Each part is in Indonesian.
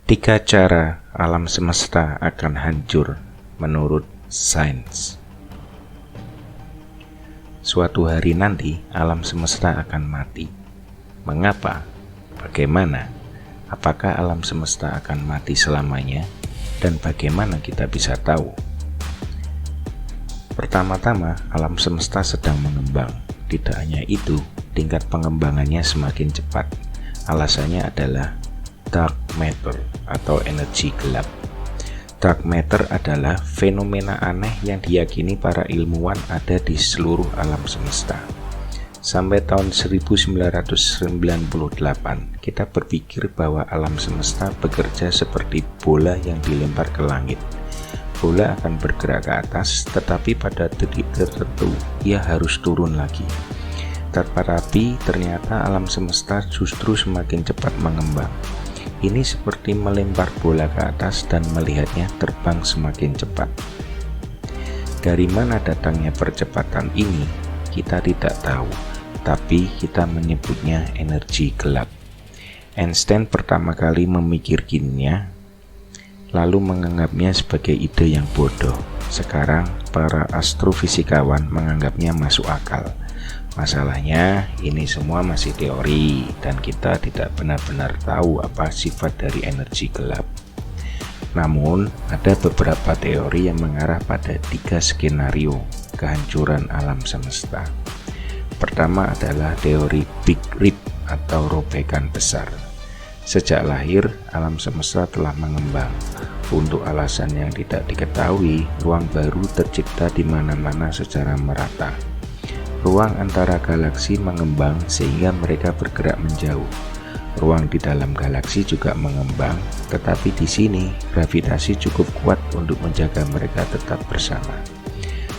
Tiga cara alam semesta akan hancur menurut sains. Suatu hari nanti alam semesta akan mati. Mengapa? Bagaimana? Apakah alam semesta akan mati selamanya? Dan bagaimana kita bisa tahu? Pertama-tama, alam semesta sedang mengembang. Tidak hanya itu, tingkat pengembangannya semakin cepat. Alasannya adalah dark matter atau energi gelap. Dark matter adalah fenomena aneh yang diyakini para ilmuwan ada di seluruh alam semesta. Sampai tahun 1998, kita berpikir bahwa alam semesta bekerja seperti bola yang dilempar ke langit. Bola akan bergerak ke atas, tetapi pada titik tertentu ia harus turun lagi. Tetapi ternyata alam semesta justru semakin cepat mengembang. Ini seperti melempar bola ke atas dan melihatnya terbang semakin cepat. Dari mana datangnya percepatan ini, kita tidak tahu, tapi kita menyebutnya energi gelap. Einstein pertama kali memikirkannya, lalu menganggapnya sebagai ide yang bodoh. Sekarang, para astrofisikawan menganggapnya masuk akal. Masalahnya, ini semua masih teori dan kita tidak benar-benar tahu apa sifat dari energi gelap. Namun, ada beberapa teori yang mengarah pada 3 skenario kehancuran alam semesta. Pertama adalah teori Big Rip atau robekan besar. Sejak lahir, alam semesta telah mengembang. Untuk alasan yang tidak diketahui, ruang baru tercipta di mana-mana secara merata. Ruang antara galaksi mengembang sehingga mereka bergerak menjauh. Ruang di dalam galaksi juga mengembang, tetapi di sini gravitasi cukup kuat untuk menjaga mereka tetap bersama.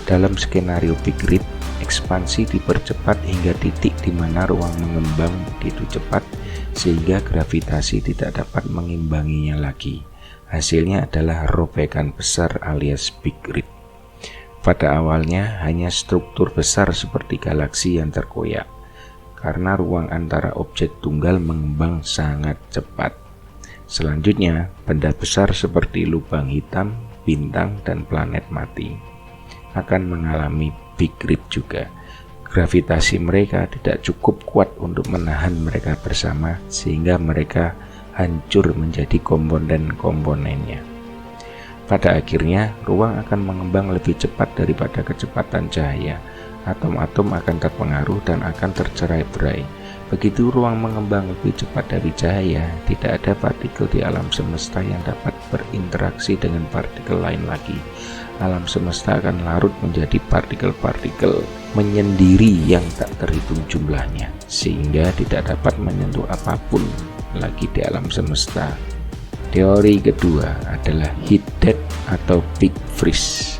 Dalam skenario Big Rip, ekspansi dipercepat hingga titik di mana ruang mengembang begitu cepat sehingga gravitasi tidak dapat mengimbanginya lagi. Hasilnya adalah robekan besar alias Big Rip. Pada awalnya hanya struktur besar seperti galaksi yang terkoyak, karena ruang antara objek tunggal mengembang sangat cepat. Selanjutnya, benda besar seperti lubang hitam, bintang, dan planet mati akan mengalami Big Rip juga. Gravitasi mereka tidak cukup kuat untuk menahan mereka bersama, sehingga mereka hancur menjadi komponen-komponennya. Pada akhirnya, ruang akan mengembang lebih cepat daripada kecepatan cahaya. Atom-atom akan terpengaruh dan akan tercerai-berai. Begitu ruang mengembang lebih cepat dari cahaya, tidak ada partikel di alam semesta yang dapat berinteraksi dengan partikel lain lagi. Alam semesta akan larut menjadi partikel-partikel menyendiri yang tak terhitung jumlahnya, sehingga tidak dapat menyentuh apapun lagi di alam semesta. Teori kedua adalah heat death atau big freeze.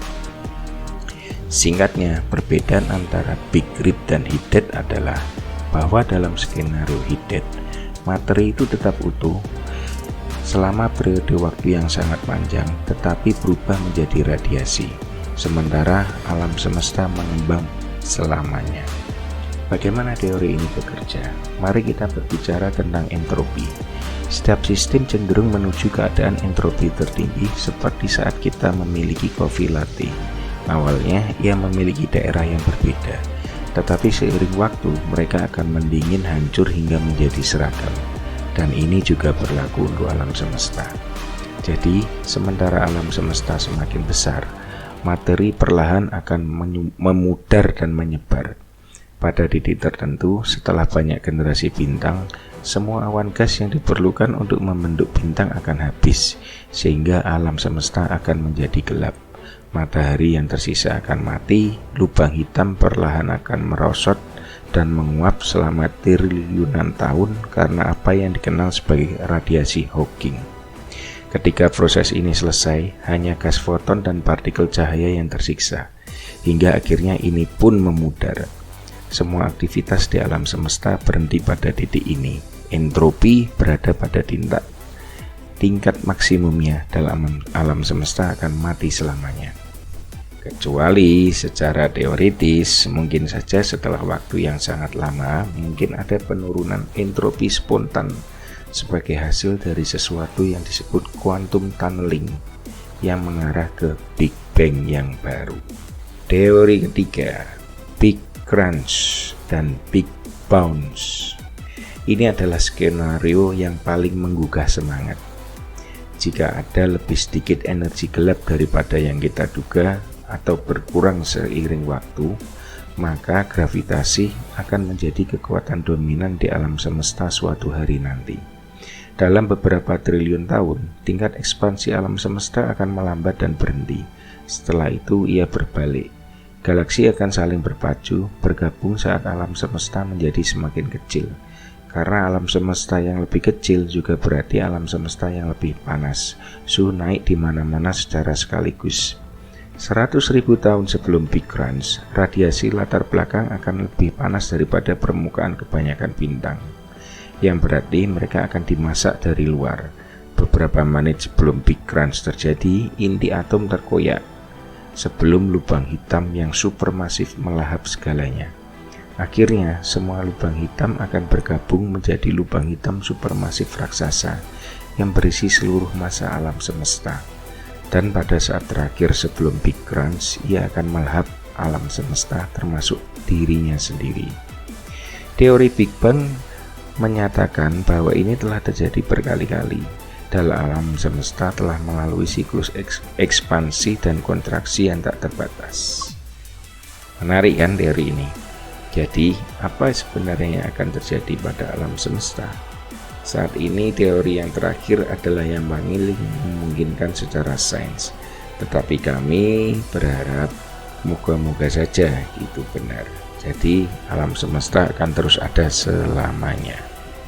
Singkatnya, perbedaan antara Big Rip dan heat death adalah bahwa dalam skenario heat death, materi itu tetap utuh selama periode waktu yang sangat panjang, tetapi berubah menjadi radiasi. Sementara alam semesta mengembang selamanya. Bagaimana teori ini bekerja? Mari kita berbicara tentang entropi. Setiap sistem cenderung menuju keadaan entropi tertinggi seperti saat kita memiliki kopi latte. Awalnya ia memiliki daerah yang berbeda, tetapi seiring waktu mereka akan mendingin hancur hingga menjadi seragam. Dan ini juga berlaku untuk alam semesta. Jadi, sementara alam semesta semakin besar, materi perlahan akan memudar dan menyebar. Pada titik tertentu, setelah banyak generasi bintang, semua awan gas yang diperlukan untuk membentuk bintang akan habis, sehingga alam semesta akan menjadi gelap. Matahari yang tersisa akan mati, lubang hitam perlahan akan merosot dan menguap selama triliunan tahun karena apa yang dikenal sebagai radiasi Hawking. Ketika proses ini selesai, hanya gas foton dan partikel cahaya yang tersiksa, hingga akhirnya ini pun memudar. Semua aktivitas di alam semesta berhenti pada titik ini. Entropi berada pada tingkat maksimumnya dalam alam semesta akan mati selamanya. Kecuali secara teoritis, mungkin saja setelah waktu yang sangat lama, mungkin ada penurunan entropi spontan sebagai hasil dari sesuatu yang disebut quantum tunneling yang mengarah ke Big Bang yang baru. Teori ketiga, Big Crunch dan Big Bounce. Ini adalah skenario yang paling menggugah semangat. Jika ada lebih sedikit energi gelap daripada yang kita duga atau berkurang seiring waktu, maka gravitasi akan menjadi kekuatan dominan di alam semesta suatu hari nanti. Dalam beberapa triliun tahun, tingkat ekspansi alam semesta akan melambat dan berhenti. Setelah itu ia berbalik. Galaksi akan saling berpacu, bergabung saat alam semesta menjadi semakin kecil. Karena alam semesta yang lebih kecil juga berarti alam semesta yang lebih panas. Suhu naik di mana-mana secara sekaligus. 100.000 tahun sebelum Big Crunch, radiasi latar belakang akan lebih panas daripada permukaan kebanyakan bintang, yang berarti mereka akan dimasak dari luar. Beberapa menit sebelum Big Crunch terjadi, inti atom terkoyak sebelum lubang hitam yang supermasif melahap segalanya. Akhirnya, semua lubang hitam akan bergabung menjadi lubang hitam supermasif raksasa yang berisi seluruh massa alam semesta. Dan pada saat terakhir sebelum Big Crunch, ia akan melahap alam semesta termasuk dirinya sendiri. Teori Big Bang menyatakan bahwa ini telah terjadi berkali-kali. Dalam alam semesta telah melalui siklus ekspansi dan kontraksi yang tak terbatas. Menarik kan teori ini? Jadi, apa sebenarnya yang akan terjadi pada alam semesta? Saat ini teori yang terakhir adalah yang paling memungkinkan secara sains, tetapi kami berharap moga-moga saja itu benar. Jadi alam semesta akan terus ada selamanya.